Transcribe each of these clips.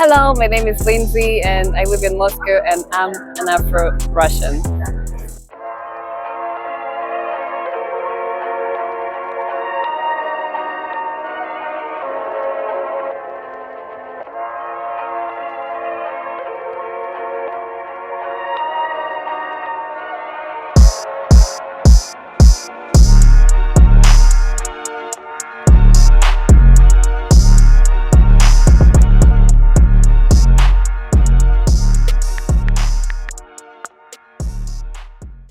Hello, my name is Lindsay and I live in Moscow and I'm an Afro-Russian.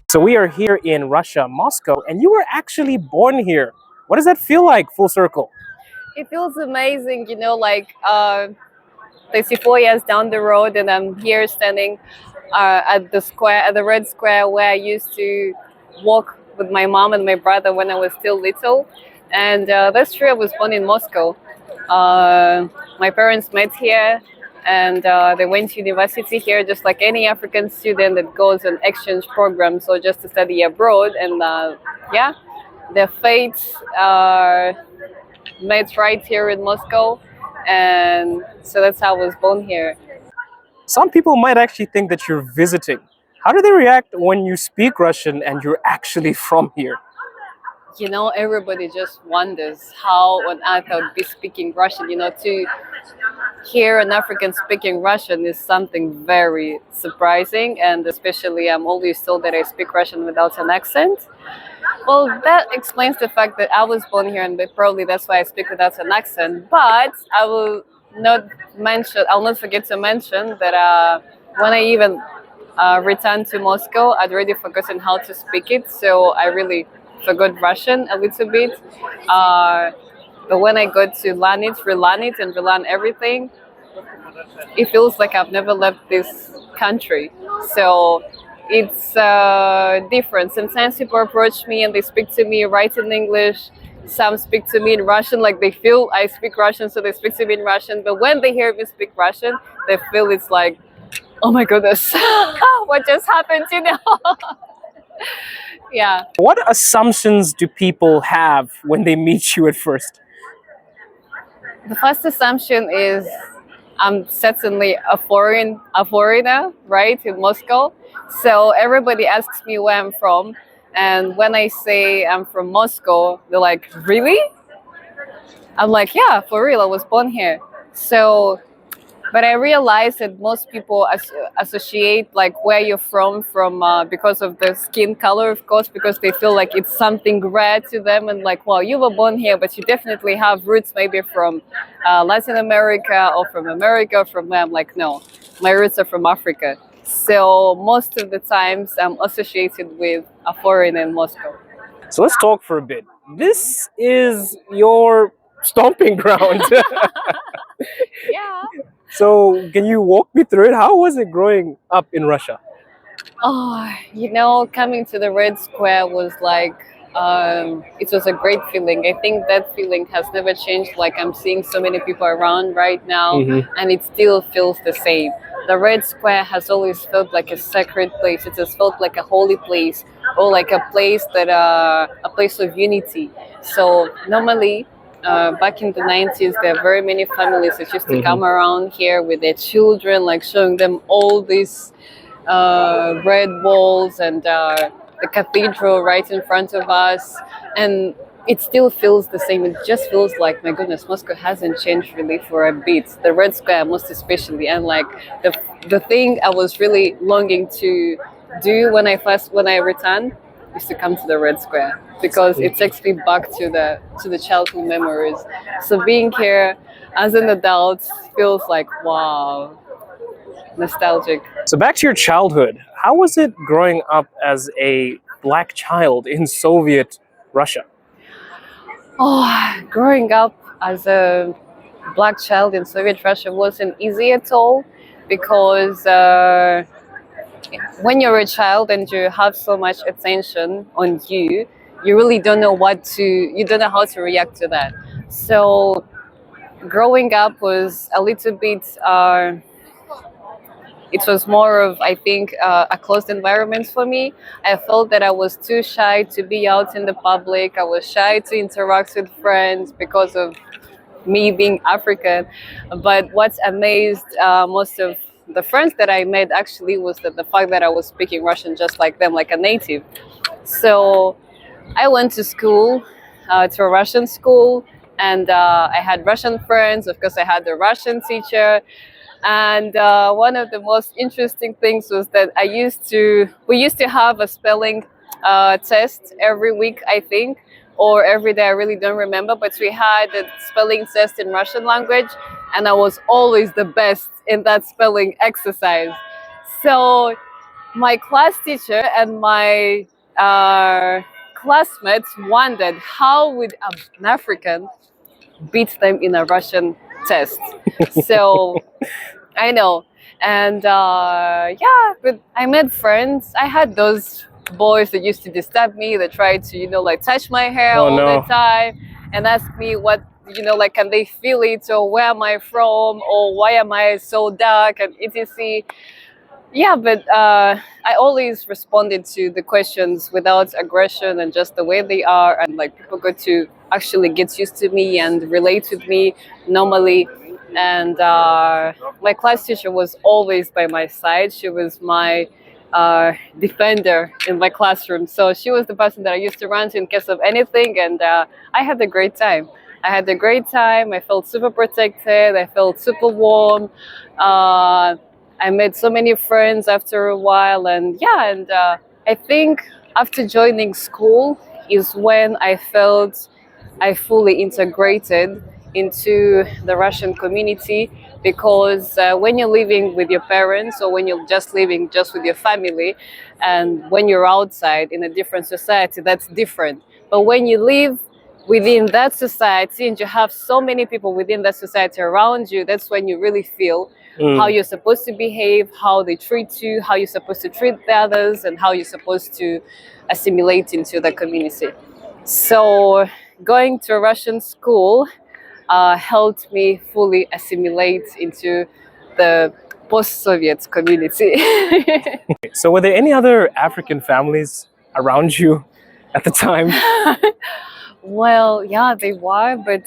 So we are here in Russia, Moscow, and you were actually born here. What does that feel like, full circle? It feels amazing, 34 years down the road and I'm here standing at the square, at the red square where I used to walk with my mom and my brother when I was still little. And that's true, I was born in Moscow. My parents met here and they went to university here just like any African student that goes on exchange programs or just to study abroad. And yeah, their fates met right here in Moscow. And so that's how I was born here. Some people might actually think that you're visiting. How do they react when you speak Russian and you're actually from here? Everybody just wonders how on earth I would be speaking Russian. To hear an African speaking Russian is something very surprising, and especially I'm always told that I speak Russian without an accent. Well, that explains the fact that I was born here, and probably that's why I speak without an accent. But I'll not forget to mention that when I even returned to Moscow, I'd already forgotten how to speak it, so I really forgot Russian a little bit. But when I got to relearn it, and relearn everything, it feels like I've never left this country. So it's different. Sometimes people approach me and they speak to me right in English. Some speak to me in Russian, like they feel I speak Russian, so they speak to me in Russian. But when they hear me speak Russian, they feel it's like, oh my goodness, what just happened, Yeah. What assumptions do people have when they meet you at first? The first assumption is I'm certainly a foreigner, right, in Moscow. So everybody asks me where I'm from. And when I say I'm from Moscow, they're like, really? I'm like, yeah, for real, I was born here. But I realized that most people associate like where you're from because of the skin color, of course, because they feel like it's something rare to them and like, well, you were born here, but you definitely have roots maybe from Latin America or from America or from where. I'm like, no, my roots are from Africa. So most of the times I'm associated with a foreigner in Moscow. So let's talk for a bit. This is your stomping ground. Yeah. So can you walk me through it? How was it growing up in Russia? Oh, coming to the Red Square was like, it was a great feeling. I think that feeling has never changed. Like I'm seeing so many people around right now, and it still feels the same. The Red Square has always felt like a sacred place. It has felt like a holy place, or like a place of unity. So normally, back in the 90s, there are very many families that used to come around here with their children, like showing them all these red walls and the cathedral right in front of us. And it still feels the same. It just feels like, my goodness, Moscow hasn't changed really for a bit. The Red Square most especially. And like the thing I was really longing to do when I returned is to come to the Red Square, because it takes me back to the childhood memories. So being here as an adult feels like, wow, nostalgic. So back to your childhood. How was it growing up as a black child in Soviet Russia? Growing up as a black child in Soviet Russia wasn't easy at all, because when you're a child and you have so much attention on you, you really don't know you don't know how to react to that. So growing up was a little bit, it was more of, I think, a closed environment for me. I felt that I was too shy to be out in the public. I was shy to interact with friends because of me being African. But what's amazed most of the friends that I made actually was that the fact that I was speaking Russian just like them, like a native. So I went to school, to a Russian school, and I had Russian friends. Of course, I had the Russian teacher. And one of the most interesting things was that we used to have a spelling test every week, I think, or every day. I really don't remember, but we had a spelling test in Russian language, and I was always the best in that spelling exercise. So my class teacher and my classmates wondered how would an African beat them in a Russian test. So I know. And yeah, but I made friends. I had those boys that used to disturb me, that tried to, like touch my hair Oh all no. the time and ask me what, like, can they feel it, or where am I from, or why am I so dark, and etc. Yeah, but I always responded to the questions without aggression and just the way they are, and like people got to actually get used to me and relate with me normally. And my class teacher was always by my side. She was my defender in my classroom. So she was the person that I used to run to in case of anything, and I had a great time. I had a great time. I felt super protected. I felt super warm. I made so many friends after a while, and yeah, and I think after joining school is when I felt I fully integrated into the Russian community, because when you're living with your parents, or when you're just living just with your family, and when you're outside in a different society, that's different. But when you live within that society and you have so many people within that society around you, that's when you really feel how you're supposed to behave, how they treat you, how you're supposed to treat the others, and how you're supposed to assimilate into the community. So going to a Russian school helped me fully assimilate into the post-Soviet community. So were there any other African families around you at the time? Well, yeah, they were, but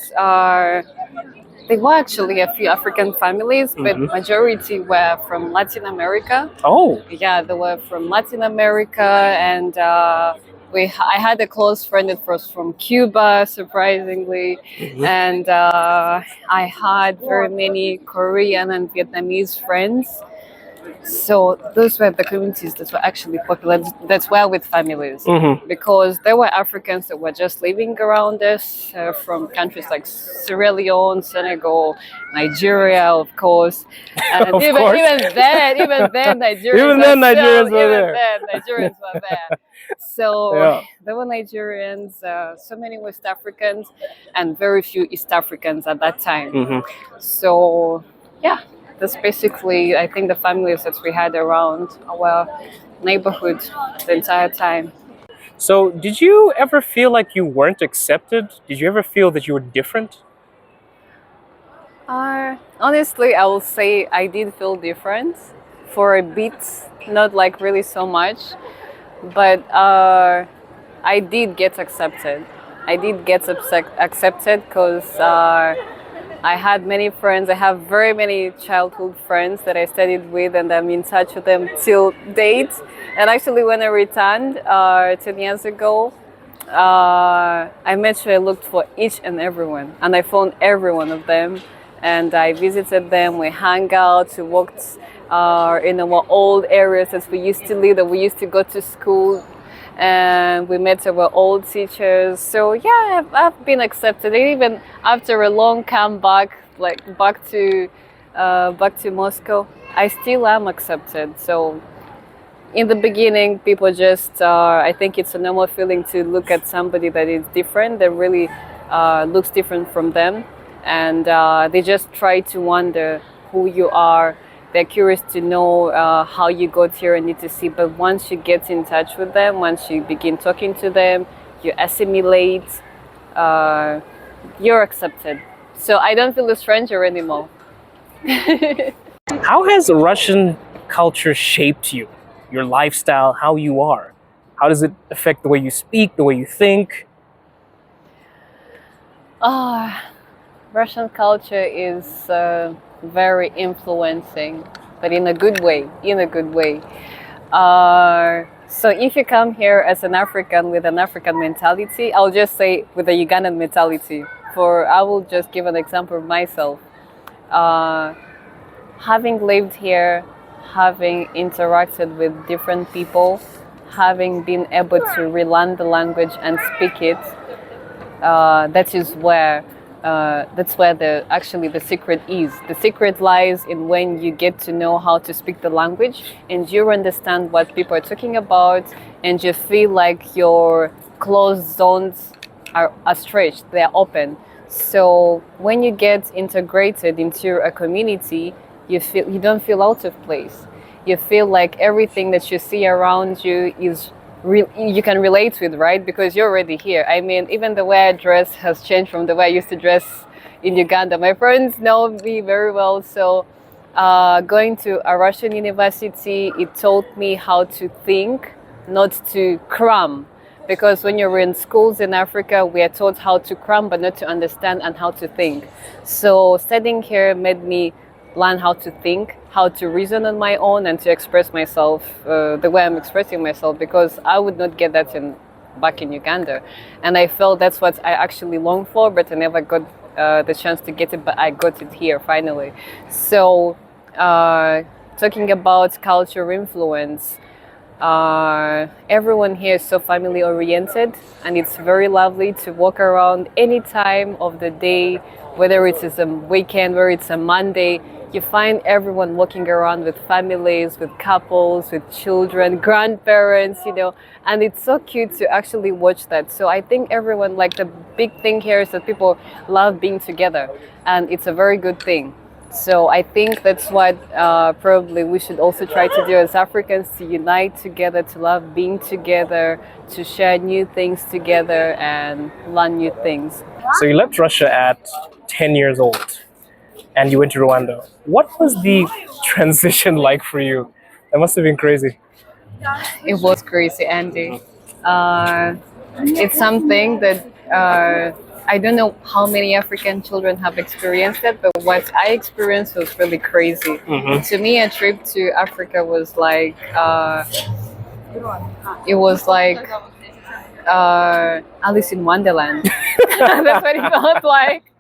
there were actually a few African families, but majority were from Latin America. Oh. Yeah, they were from Latin America, and I had a close friend that was from Cuba, surprisingly, and I had very many Korean and Vietnamese friends. So those were the communities that were actually popular, that were with families, because there were Africans that were just living around us from countries like Sierra Leone, Senegal, Nigeria, of course. And Of even course. even then, Nigerians were there. Nigerians were there. So Yeah. there were Nigerians, so many West Africans, and very few East Africans at that time. So yeah. That's basically, I think, the families that we had around our neighborhood the entire time. So did you ever feel like you weren't accepted? Did you ever feel that you were different? Honestly, I will say I did feel different for a bit, not like really so much, but I did get accepted. I did get accepted because I had many friends. I have very many childhood friends that I studied with, and I'm in touch with them till date. And actually, when I returned 10 years ago, I made sure I looked for each and everyone, and I found every one of them. And I visited them. We hung out. We walked in our old areas that we used to live, that we used to go to school. And we met our old teachers. So yeah, I've been accepted. And even after a long comeback, like back to Moscow, I still am accepted. So in the beginning, people just I think it's a normal feeling to look at somebody that is different, that really looks different from them, and they just try to wonder who you are. They're curious to know how you got here and need to see. But once you get in touch with them, once you begin talking to them, you assimilate, you're accepted. So I don't feel a stranger anymore. How has Russian culture shaped you, your lifestyle, how you are? How does it affect the way you speak, the way you think? Russian culture is very influencing, but in a good way. In a good way. So if you come here as an African with an African mentality, I'll just say with a Ugandan mentality. For I will just give an example of myself. Having lived here, having interacted with different people, having been able to relearn the language and speak it, that's where the secret is. The secret lies in when you get to know how to speak the language and you understand what people are talking about, and you feel like your closed zones are stretched, they're open. So when you get integrated into a community, you don't feel out of place. You feel like everything that you see around you is you can relate with, right? Because you're already here. I mean, even the way I dress has changed from the way I used to dress in Uganda. My friends know me very well. So going to a Russian university, it taught me how to think, not to cram. Because when you're in schools in Africa, we are taught how to cram, but not to understand and how to think. So studying here made me learn how to think, how to reason on my own, and to express myself the way I'm expressing myself, because I would not get that back in Uganda. And I felt that's what I actually longed for, but I never got the chance to get it, but I got it here finally. So talking about culture influence, everyone here is so family oriented, and it's very lovely to walk around any time of the day, whether it is a weekend, whether it's a Monday. You find everyone walking around with families, with couples, with children, grandparents, and it's so cute to actually watch that. So I think everyone, like, the big thing here is that people love being together, and it's a very good thing. So I think that's what probably we should also try to do as Africans, to unite together, to love being together, to share new things together and learn new things. So you left Russia at 10 years old and you went to Rwanda. What was the transition like for you? That must have been crazy. It was crazy, Andy. It's something that I don't know how many African children have experienced it, but what I experienced was really crazy. Mm-hmm. To me, a trip to Africa was like, it was like Alice in Wonderland. That's what it felt like.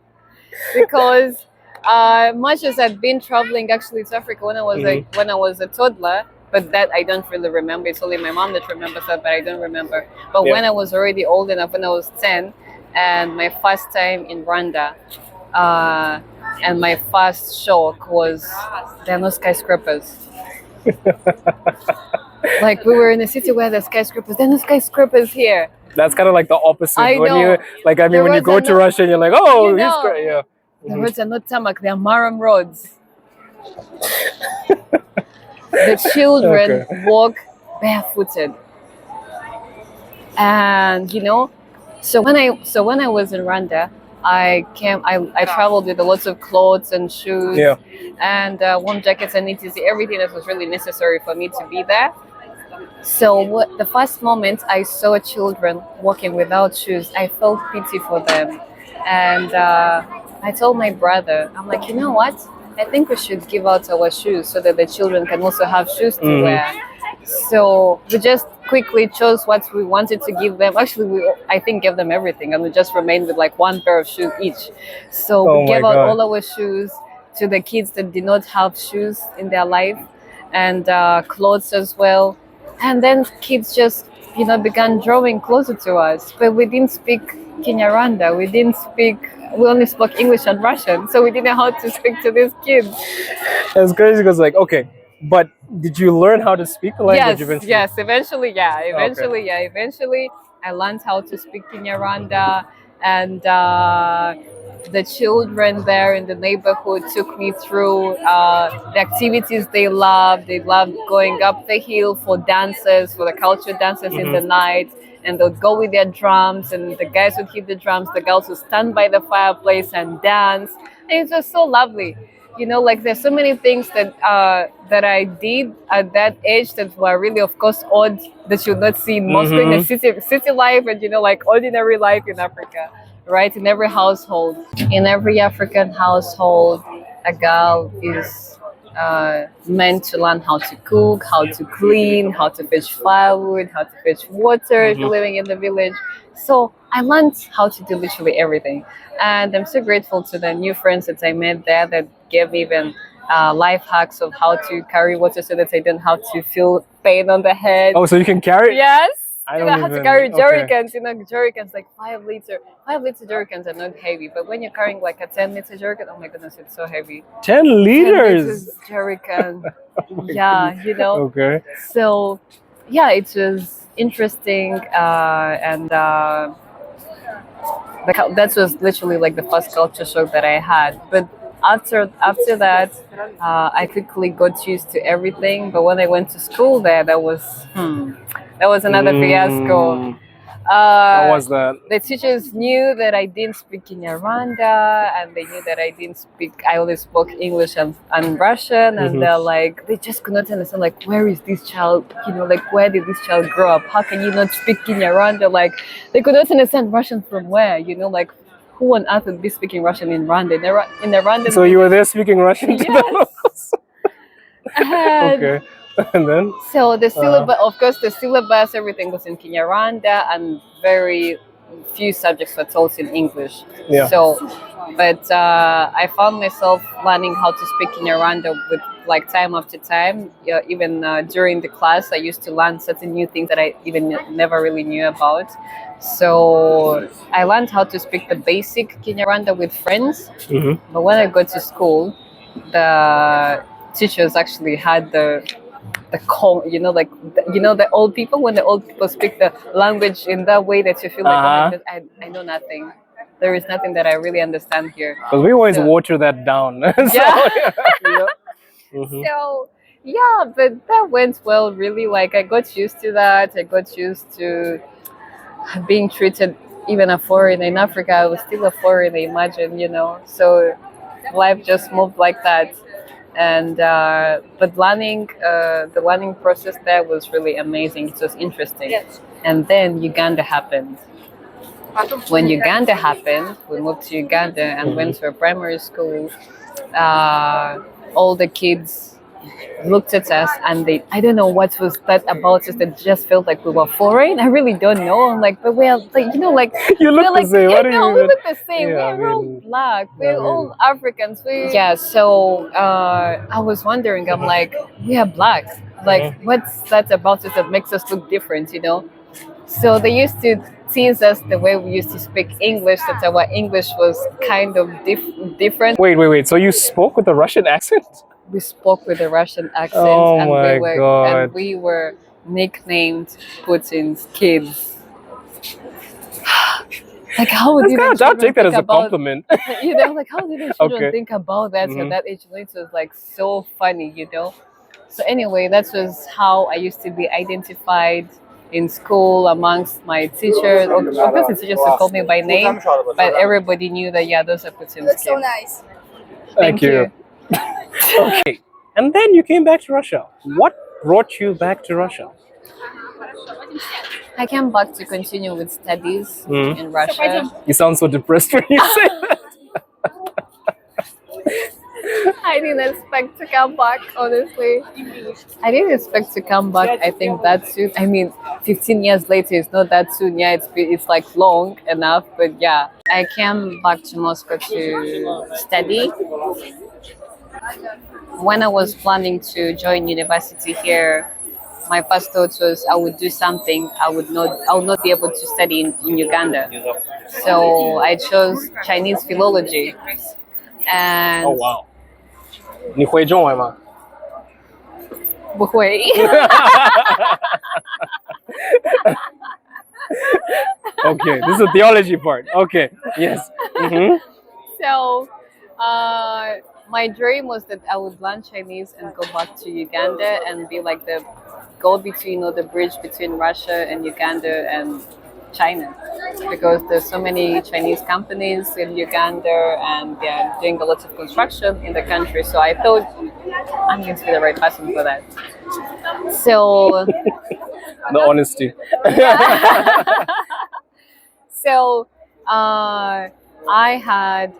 Because much as I'd been traveling actually to Africa when I was a toddler, but that I don't really remember. It's only my mom that remembers that, but I don't remember. But when I was already old enough, when I was 10, and my first time in Rwanda, and my first shock was there are no skyscrapers. Like, we were in a city where there's skyscrapers. There are no skyscrapers here. That's kind of like the opposite. I when know. you like, I mean, when you go to Russia, and you're like, oh, he's great. Yeah. The roads are not tarmac; they are marram roads. The children walk barefooted, and So when I was in Rwanda, I traveled with lots of clothes and shoes, and warm jackets and etc. Everything that was really necessary for me to be there. So the first moment I saw children walking without shoes, I felt pity for them, and I told my brother, I'm like, you know what? I think we should give out our shoes so that the children can also have shoes to wear. So we just quickly chose what we wanted to give them. Actually, I think gave them everything, and we just remained with like one pair of shoes each. So we gave out all our shoes to the kids that did not have shoes in their life, and clothes as well. And then kids just, began drawing closer to us. But we didn't speak Kinyarwanda. We only spoke English and Russian. So we didn't know how to speak to these kids. It's crazy because, like, okay, but did you learn how to speak the language eventually? Yes, eventually, yeah. Eventually, I learned how to speak Kinyarwanda, and the children there in the neighborhood took me through the activities they loved. They loved going up the hill for dances, for the cultural dances in the night. And they'd go with their drums, and the guys would hit the drums. The girls would stand by the fireplace and dance. And it was so lovely. Like, there's so many things that I did at that age that were really, of course, odd, that you would not see in Moscow in the city life, and like ordinary life in Africa. right? In every household, in every African household, a girl is meant to learn how to cook, how to clean, how to fetch firewood, how to fetch water if you're living in the village. So I learned how to do literally everything. And I'm so grateful to the new friends that I met there that gave me even life hacks of how to carry water so that I don't have to feel pain on the head. Oh, so you can carry? Yes. I You don't know, have to even- carry okay. jerrycans. You know, jerrycans like 5 liter. 5 liter jerrycans are not heavy, but when you're carrying like a 10 liter jerrycan, oh my goodness, it's so heavy. 10 10 liters. liters jerrycan. Yeah, you know. Okay. So, yeah, it was interesting, and that was literally like the first culture shock that I had. But after that, I quickly got used to everything. But when I went to school there, that was another fiasco. What was that? The teachers knew that I didn't speak Rwanda, and they knew that I only spoke English and Russian, and they're like, they just could not understand, like, where is this child, you know, like, where did this child grow up? How can you not speak Rwanda? Like, they could not understand Russian from where, you know, like, who on earth would be speaking Russian in Rwanda? In the Rwandan. So you were there speaking Russian to the locals? And Okay. And then? so the syllabus, of course, everything was in Kinyarwanda, and very few subjects were taught in English. Yeah. So, but I found myself learning how to speak Kinyarwanda with like time after time. Even during the class, I used to learn certain new things that I even never really knew about. So I learned how to speak the basic Kinyarwanda with friends. But when I got to school, the teachers actually had the the old people, when the old people speak the language in that way that you feel like, oh my God, I know nothing. There is nothing that I really understand here. Because we always water that down. So yeah, but that went well, really. Like, I got used to that. I got used to being treated even a foreigner in Africa. I was still a foreigner, imagine, you know. So life just moved like that. And but the learning process there was really amazing. It was interesting. And then Uganda happened. When Uganda happened, we moved to Uganda and went to a primary school. All the kids looked at us, and I don't know what was that about us that just felt like we were foreign. I really don't know. I'm like, but we're like, you know, like, You look like, the same. What do you we mean? look the same. Yeah, We're all black. We're I all Africans. So I was wondering. I'm like, we are black. Like, what's that about us that makes us look different? You know. So they used to tease us the way we used to speak English. That our English was kind of different. Wait. So you spoke with a Russian accent? We spoke with a Russian accent, Oh and my God. we were nicknamed Putins Kids. Like, how would you I'll take that as a compliment. You know, like, how did the children Okay. think about that at that age? It was like so funny, you know. So anyway, that was how I used to be identified in school amongst my teachers. Of course, the teachers would call me by name, but everybody knew that, yeah, those are Putins Kids. So nice. Thank you. Okay. And then you came back to Russia. What brought you back to Russia? I came back to continue with studies in Russia. You sound so depressed when you say that. I didn't expect to come back, honestly. I didn't expect to come back. I think that soon. I mean, 15 years later, it's not that soon. Yeah, it's like long enough. But yeah, I came back to Moscow to study. When I was planning to join university here, my first thought was I would do something I would not be able to study in Uganda. So I chose Chinese philology. And Oh wow. 你会中文吗？不会。Okay, this is the theology part. Okay, yes. So, my dream was that I would learn Chinese and go back to Uganda and be like the go-between or the bridge between Russia and Uganda and China, because there's so many Chinese companies in Uganda and they're doing a lot of construction in the country. So I thought I'm going to be the right person for that. So The honesty. So I had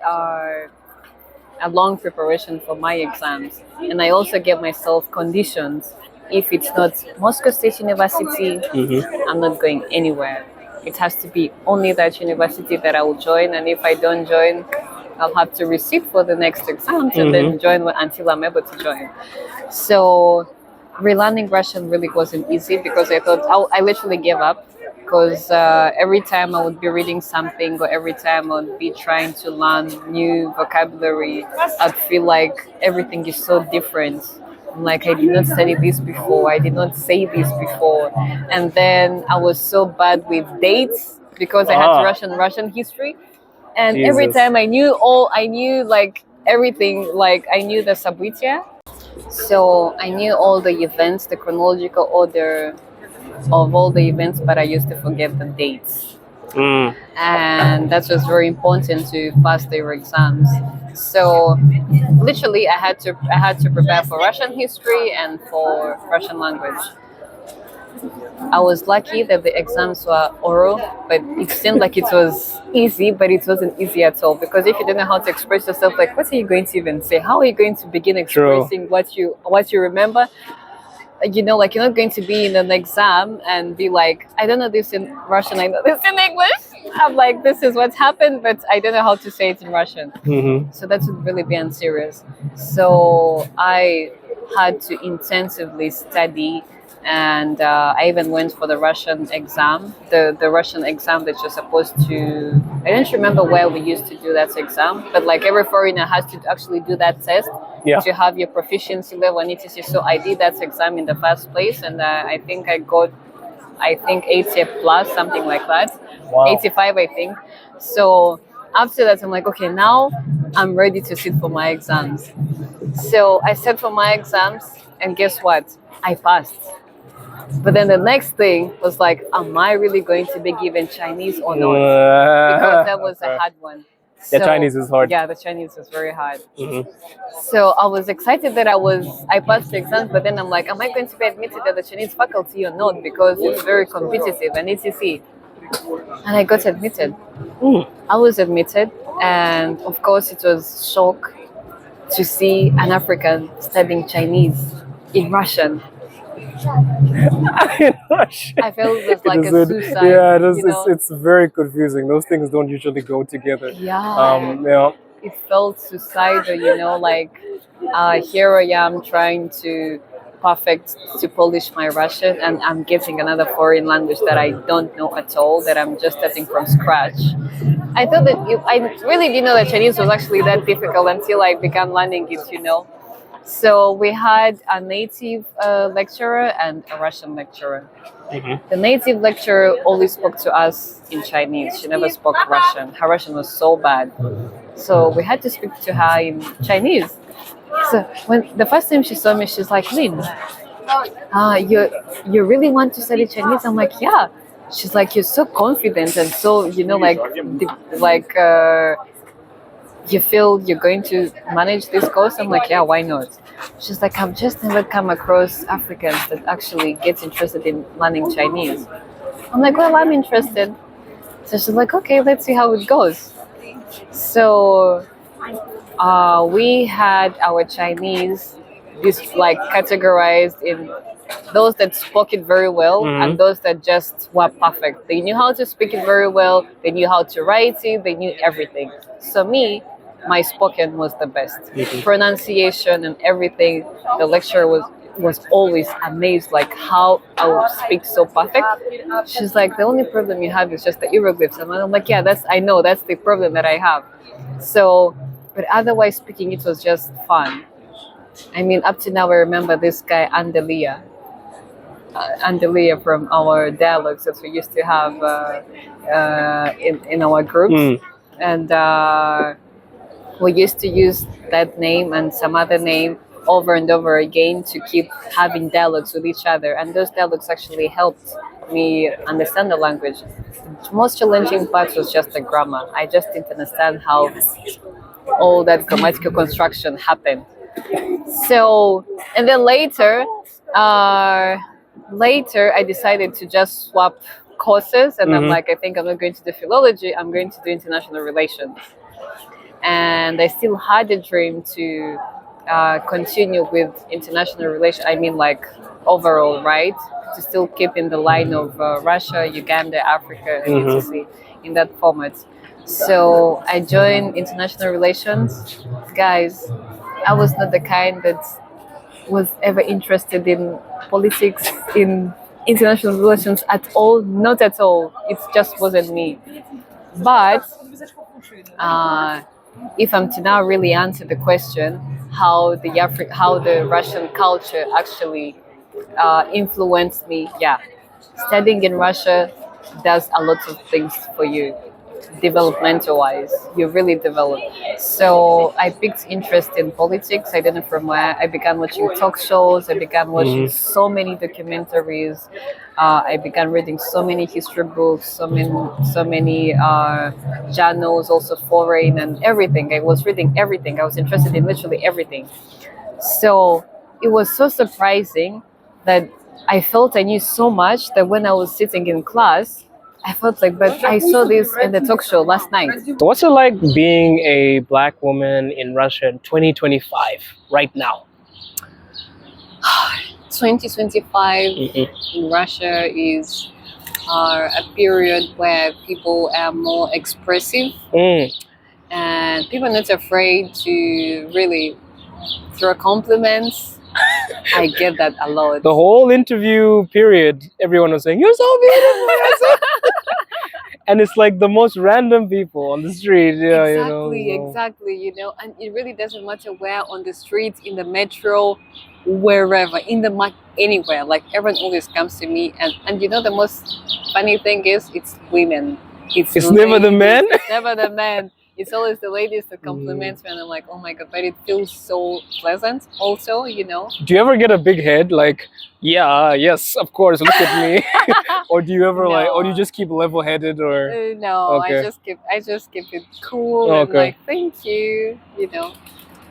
a long preparation for my exams, and I also gave myself conditions. If it's not Moscow State University, I'm not going anywhere. It has to be only that university that I will join, and if I don't join, I'll have to resit for the next exams and then join until I'm able to join. So relearning Russian really wasn't easy because I thought I literally gave up because every time I would be reading something or every time I would be trying to learn new vocabulary, I'd feel like everything is so different. Like I did not study this before, I did not say this before, and then I was so bad with dates because I had Russian history, and every time I knew like everything, like I knew the sabытия, so I knew all the events, the chronological order of all the events, but I used to forget the dates. And that was very important to pass their exams. So literally I had to prepare for Russian history and for Russian language. I was lucky that the exams were oral, but it seemed like it was easy, but it wasn't easy at all. Because if you don't know how to express yourself, like what are you going to even say? How are you going to begin expressing what you remember? You know, like you're not going to be in an exam and be like, I don't know this in Russian, I know this in English. I'm like, this is what's happened, but I don't know how to say it in Russian. So that would really be unserious. So I had to intensively study, and I even went for the Russian exam, the Russian exam that you're supposed to, I don't remember where we used to do that exam, but like every foreigner has to actually do that test to have your proficiency level and etc. So I did that exam in the first place, and I think I got 80 plus, something like that. 85, I think. So after that, I'm like, okay, now I'm ready to sit for my exams. So I sat for my exams, and guess what? I passed. But then the next thing was like, am I really going to be given Chinese or not? Because that was a hard one. So, Chinese is hard. Yeah, the Chinese was very hard. So I was excited that I passed the exams, but then I'm like, am I going to be admitted at the Chinese faculty or not? Because it's very competitive and etc. And I got admitted. I was admitted, and of course it was shock to see an African studying Chinese in Russian. I felt it was like a suicide. Yeah, it's very confusing. Those things don't usually go together. Yeah. It felt suicidal, you know, like here I am trying to polish my Russian, and I'm getting another foreign language that I don't know at all, that I'm just starting from scratch. I thought that I really didn't know that Chinese was actually that difficult until I began learning it, you know. So we had a native lecturer and a Russian lecturer. The native lecturer always spoke to us in Chinese. She never spoke Russian. Her Russian was so bad. So we had to speak to her in Chinese. So when the first time she saw me, she's like, Lin, you really want to study Chinese? I'm like, yeah. She's like, you're so confident and so, you know, you feel you're going to manage this course? I'm like, yeah, why not? She's like, I've just never come across Africans that actually get interested in learning Chinese. I'm like, well, I'm interested. So she's like, okay, let's see how it goes. So we had our Chinese categorized in those that spoke it very well and those that just were perfect. They knew how to speak it very well. They knew how to write it. They knew everything. So my spoken was the best. Pronunciation and everything. The lecturer was always amazed, like how I would speak so perfect. She's like, the only problem you have is just the hieroglyphs. And I'm like, yeah, I know that's the problem that I have. So, but otherwise speaking, it was just fun. I mean, up to now, I remember this guy, Andelia from our dialogues that we used to have in our groups. And we used to use that name and some other name over and over again to keep having dialogues with each other. And those dialogues actually helped me understand the language. The most challenging part was just the grammar. I just didn't understand how all that grammatical construction happened. So, and then later I decided to just swap courses, and I'm like, I think I'm not going to do philology. I'm going to do international relations. And I still had a dream to continue with international relations. I mean, like overall, right? To still keep in the line of Russia, Uganda, Africa, and etc. in that format. So I joined international relations. Guys, I was not the kind that was ever interested in politics, in international relations at all. Not at all. It just wasn't me. But if I'm to now really answer the question, how the Russian culture actually influenced me, yeah, studying in Russia does a lot of things for you, developmental wise. You really develop. So I picked interest in politics. I don't know from where. I began watching talk shows. I began watching so many documentaries. I began reading so many history books, so many journals, also foreign and everything. I was reading everything. I was interested in literally everything. So it was so surprising that I felt I knew so much that when I was sitting in class, I felt like, but I saw this in the talk show last night. What's it like being a Black woman in Russia in 2025 right now? 2025 in Russia is a period where people are more expressive and people are not afraid to really throw compliments. I get that a lot. The whole interview period, everyone was saying, "You're so beautiful." You're so... And it's like the most random people on the street. Yeah, Exactly. And it really doesn't matter where, on the streets, in the metro, wherever, anywhere. Like everyone always comes to me, and the most funny thing is, it's women. It's never the men. It's never the men. It's always the ladies that compliment me, and I'm like, oh my god, but it feels so pleasant. Also, Do you ever get a big head, like, yeah, yes, of course, look at me, or do you ever or do you just keep level-headed, or? No, okay. I just keep it cool and like, thank you,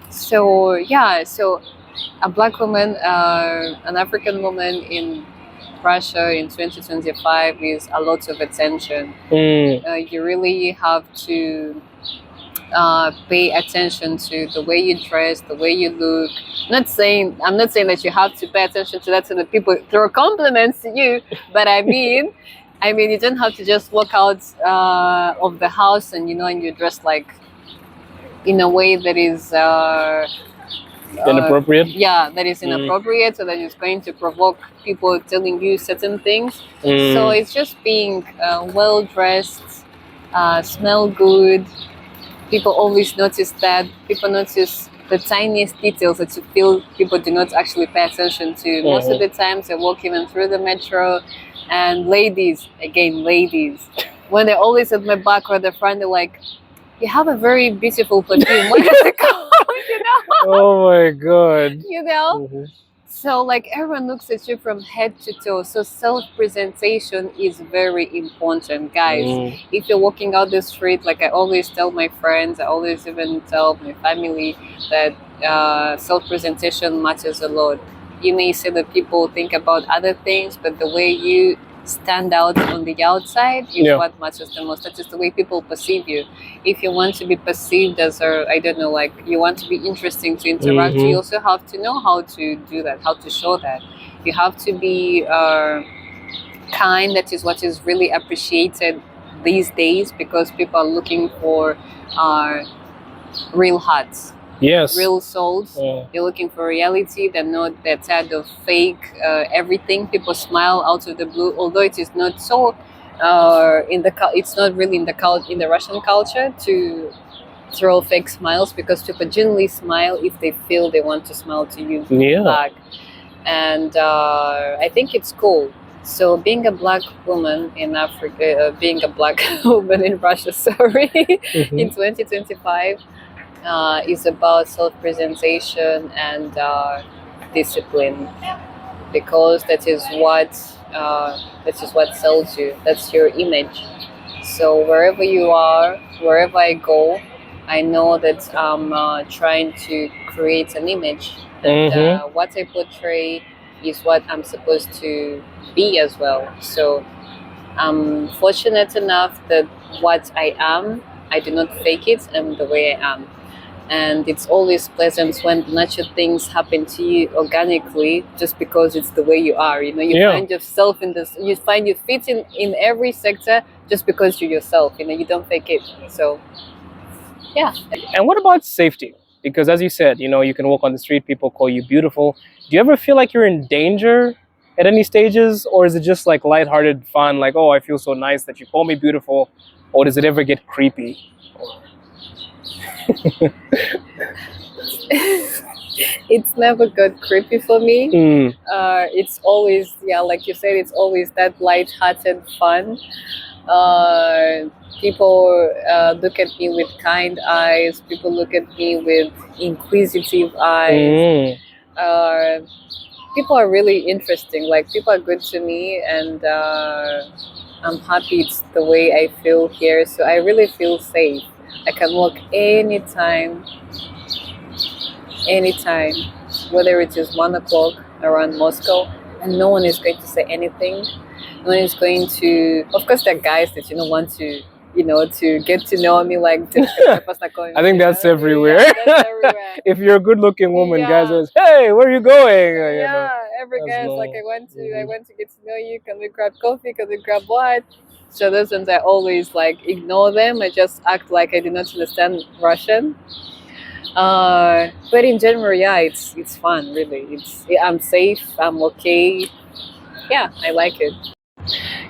So yeah, so a Black woman, an African woman in Russia in 2025 is a lot of attention. You really have to pay attention to the way you dress, the way you look. I'm not saying that you have to pay attention to that so that people throw compliments to you, but I mean you don't have to just walk out of the house and you dress like in a way that is inappropriate. That is inappropriate, so that is going to provoke people telling you certain things. So it's just being well dressed, smell good. People always notice that. People notice the tiniest details that you feel people do not actually pay attention to. Most of the times they walk even through the metro, and ladies, when they're always at my back or the front, they're like, you have a very beautiful perfume. What is it called? Oh my god. So like everyone looks at you from head to toe. So self-presentation is very important, guys. If you're walking out the street, like I always tell my friends, I always even tell my family that self-presentation matters a lot. You may say that people think about other things, but the way you stand out on the outside is what matters the most. That is the way people perceive you. If you want to be perceived as you want to be interesting to interact, you also have to know how to do that, how to show that. You have to be kind. That is what is really appreciated these days, because people are looking for real hearts. Yes. Real souls. They're looking for reality. They're tired of fake everything. People smile out of the blue, although it is not so it's not really in the Russian culture to throw fake smiles, because people generally smile if they feel they want to smile to you back. And I think it's cool. So being a Black woman in Africa, being a Black woman in Russia, in 2025. Is about self-presentation and discipline, because that is what sells you. That's your image. So wherever you are, wherever I go, I know that I'm trying to create an image. That what I portray is what I'm supposed to be as well. So I'm fortunate enough that what I am, I do not fake it. I'm the way I am. And it's always pleasant when natural things happen to you organically, just because it's the way you are. You know, you Yeah. find yourself in this. You find you fit in every sector just because you're yourself. You know, you don't fake it. So, yeah. And what about safety? Because as you said, you know, you can walk on the street, people call you beautiful. Do you ever feel like you're in danger at any stages, or is it just like lighthearted fun, like, oh, I feel so nice that you call me beautiful, or does it ever get creepy? It's never got creepy for me. Mm. It's always, yeah, like you said, it's always that light-hearted fun. People look at me with kind eyes. People look at me with inquisitive eyes. Mm. People are really interesting. Like, people are good to me, and I'm happy it's the way I feel here. So I really feel safe. I can walk anytime, whether it is 1 o'clock around Moscow, and no one is going to say anything. No one is going to. Of course, there are guys that want to, to get to know me, like. I think that's everywhere. Yeah, that's everywhere. If you're a good-looking woman, guys Yeah. are, hey, where are you going? Yeah, every that's guy is like, normal. I want to get to know you. Can we grab coffee? Can we grab what? So those ones I always like ignore them. I just act like I do not understand Russian. But in general, yeah, it's fun. Really, I'm safe. I'm okay. Yeah, I like it.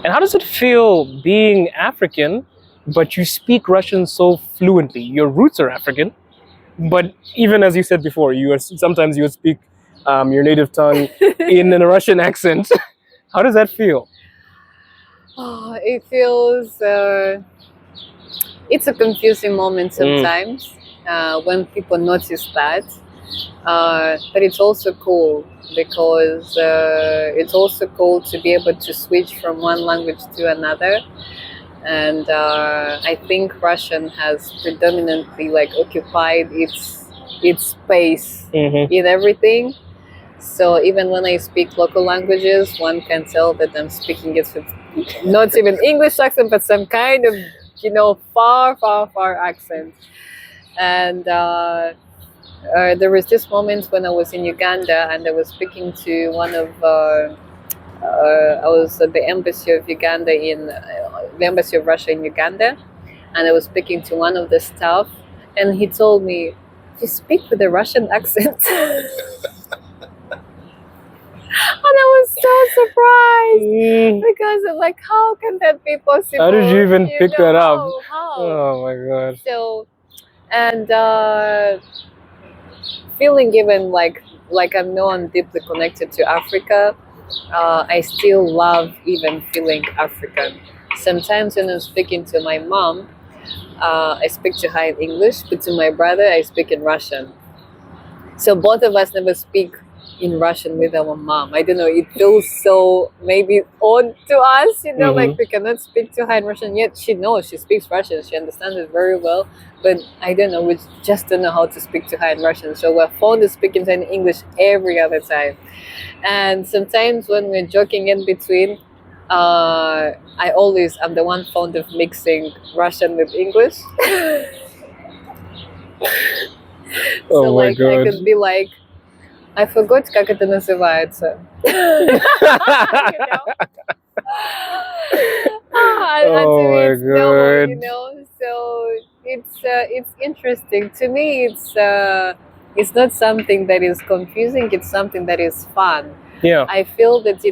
And how does it feel being African, but you speak Russian so fluently? Your roots are African, but even as you said before, sometimes you would speak your native tongue in a Russian accent. How does that feel? Oh, it feels. It's a confusing moment sometimes when people notice that. But it's also cool because it's also cool to be able to switch from one language to another. And I think Russian has predominantly occupied its space in everything. So even when I speak local languages, one can tell that I'm speaking it with not even English accent, but some kind of far accent. And there was this moment when I was in Uganda and I was speaking to one of I was at the embassy of Uganda the embassy of Russia in Uganda, and I was speaking to one of the staff, and he told me, "You speak with a Russian accent." And I was so surprised because I'm like, how can that be possible? How did you even pick that up? How? Oh my god. So, and feeling even like I know I'm deeply connected to Africa, I still love even feeling African. Sometimes when I'm speaking to my mom, I speak to her in English, but to my brother, I speak in Russian. So both of us never speak in Russian with our mom. I don't know, it feels so maybe odd to us, like we cannot speak to her in Russian, yet she knows, she speaks Russian, she understands it very well, but I don't know, we just don't know how to speak to her in Russian. So we're fond of speaking to her in English every other time. And sometimes when we're joking in between, I'm the one fond of mixing Russian with English. Oh so my god. I could be like, I forgot как это называется. Oh my god. So it's interesting to me. It's not something that is confusing. It's something that is fun. Yeah. I feel that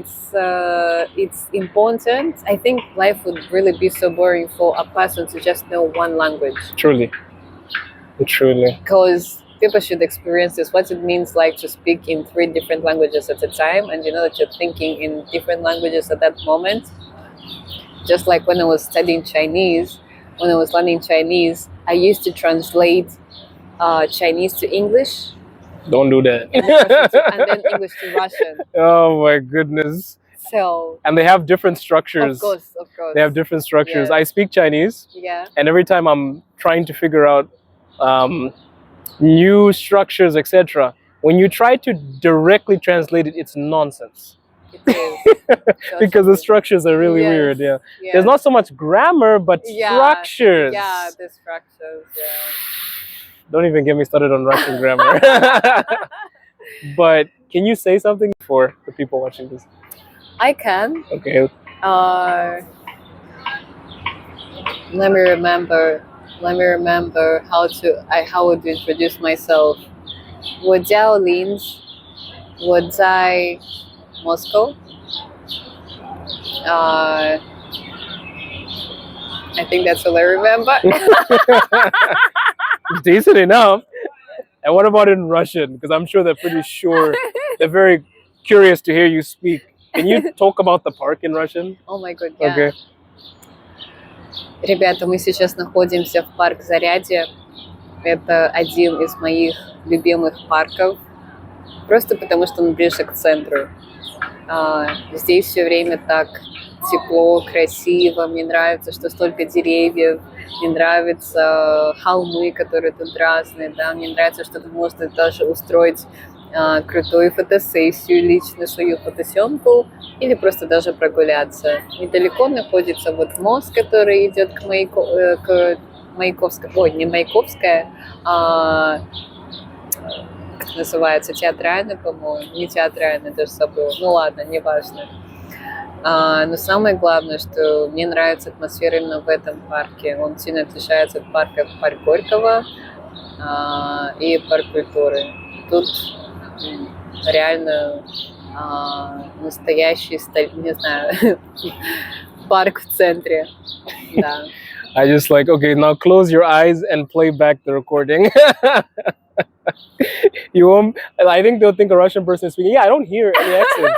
it's important. I think life would really be so boring for a person to just know one language. Truly. Because people should experience this, what it means like to speak in 3 different languages at a time, and that you're thinking in different languages at that moment. Just like when I was studying Chinese, when I was learning Chinese, I used to translate Chinese to English. Don't do that. And then English to Russian. Oh my goodness. So. And they have different structures. Of course. They have different structures. Yeah. I speak Chinese. Yeah. And every time I'm trying to figure out new structures, etc., when you try to directly translate it, it's nonsense. It is. Because the structures are really weird. Yeah. Yes. There's not so much grammar, but structures. Yeah, the structures. Yeah. Don't even get me started on Russian grammar. But can you say something for the people watching this? I can. Okay. Let me remember how would introduce myself. 我叫 Linzie, 我在 Moscow. I think that's all I remember. Decent enough. And what about in Russian? Because I'm sure they're very curious to hear you speak. Can you talk about the park in Russian? Oh my god, yeah. Okay. Ребята, мы сейчас находимся в парк Зарядье. Это один из моих любимых парков. Просто потому, что он ближе к центру. Здесь все время так тепло, красиво. Мне нравится, что столько деревьев. Мне нравятся холмы, которые тут разные. Да? Мне нравится, что тут можно даже устроить крутую фотосессию, лично свою фотосъемку, или просто даже прогуляться. Недалеко находится вот мост, который идет к Маяковской, не Маяковская, как это называется, театральная, по-моему, не театральная, даже забыла. Ну ладно, неважно. Но самое главное, что мне нравится атмосфера именно в этом парке. Он сильно отличается от парка Парк Горького и Парк культуры. Тут реально настоящий, не знаю, парк в центре. Да. I just like, okay, now close your eyes and play back the recording. I think they'll think a Russian person is speaking. Yeah, I don't hear any accent.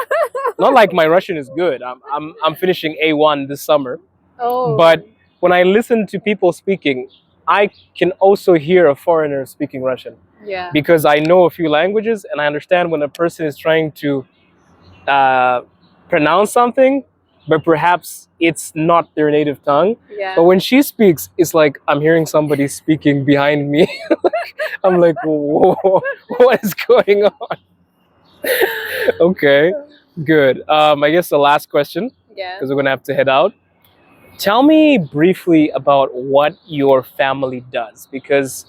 Not like my Russian is good. I'm finishing A1 this summer. Oh. But when I listen to people speaking, I can also hear a foreigner speaking Russian. Yeah. Because I know a few languages and I understand when a person is trying to pronounce something, but perhaps it's not their native tongue. Yeah. But when she speaks, it's like I'm hearing somebody speaking behind me. I'm like, whoa, what is going on? Okay, good. I guess the last question, because we're going to have to head out. Tell me briefly about what your family does, because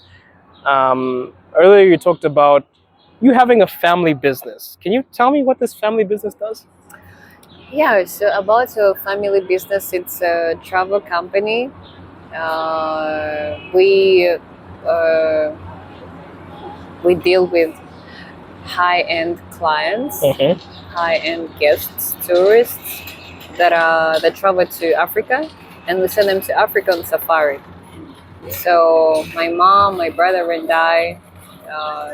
earlier you talked about you having a family business. Can you tell me what this family business does? Yeah, so about our family business, it's a travel company. We deal with high-end clients, high-end guests, tourists that travel to Africa, and we send them to Africa on safari. So my mom, my brother, and I,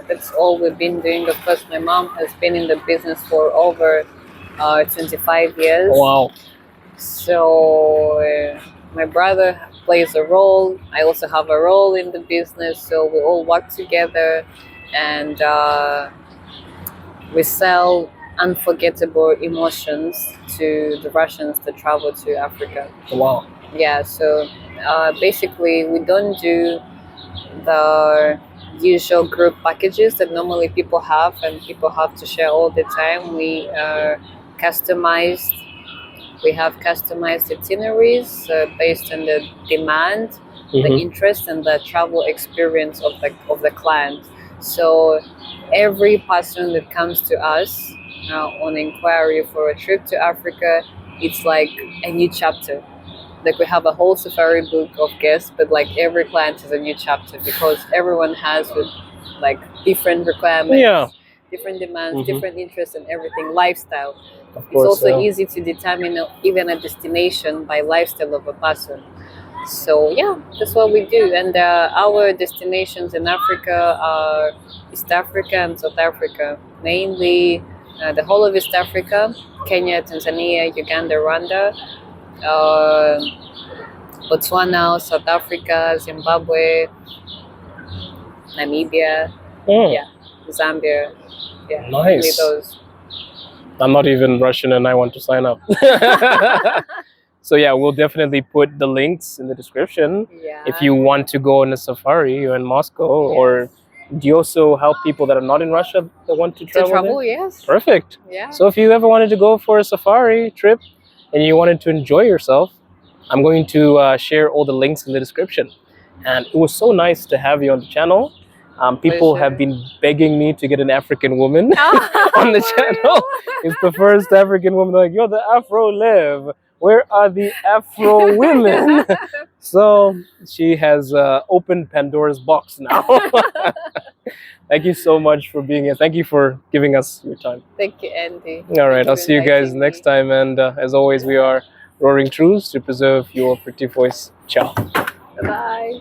that's all we've been doing. Of course, my mom has been in the business for over 25 years. Wow. So my brother plays a role. I also have a role in the business. So we all work together, and we sell unforgettable emotions to the Russians that travel to Africa. Wow. Yeah, so basically we don't do the usual group packages that normally people have and people have to share all the time. We are customized. We have customized itineraries based on the demand, the interest, and the travel experience of the client. So every person that comes to us on inquiry for a trip to Africa, it's like a new chapter. Like we have a whole safari book of guests, but like every client is a new chapter because everyone has like different requirements, different demands, different interests, and everything. Lifestyle. It's also easy to determine even a destination by lifestyle of a person. So yeah, that's what we do. And our destinations in Africa are East Africa and South Africa, mainly the whole of East Africa: Kenya, Tanzania, Uganda, Rwanda, Botswana, South Africa, Zimbabwe, Namibia, Zambia. Yeah, nice. Those. I'm not even Russian and I want to sign up. So yeah, we'll definitely put the links in the description if you want to go on a safari in Moscow or Do you also help people that are not in Russia that want to To travel? travel, there? yes. Perfect. Yeah. So if you ever wanted to go for a safari trip and you wanted to enjoy yourself, I'm going to share all the links in the description. And it was so nice to have you on the channel. People have been begging me to get an African woman on the channel. It's the first African woman like, you're the Afro Liv. Where are the Afro women? So she has opened Pandora's box now. Thank you so much for being here. Thank you for giving us your time. Thank you, Andy. All right, Thank I'll for see you guys inviting next me. time. And as always, we are roaring truths to preserve your pretty voice. Ciao. Bye.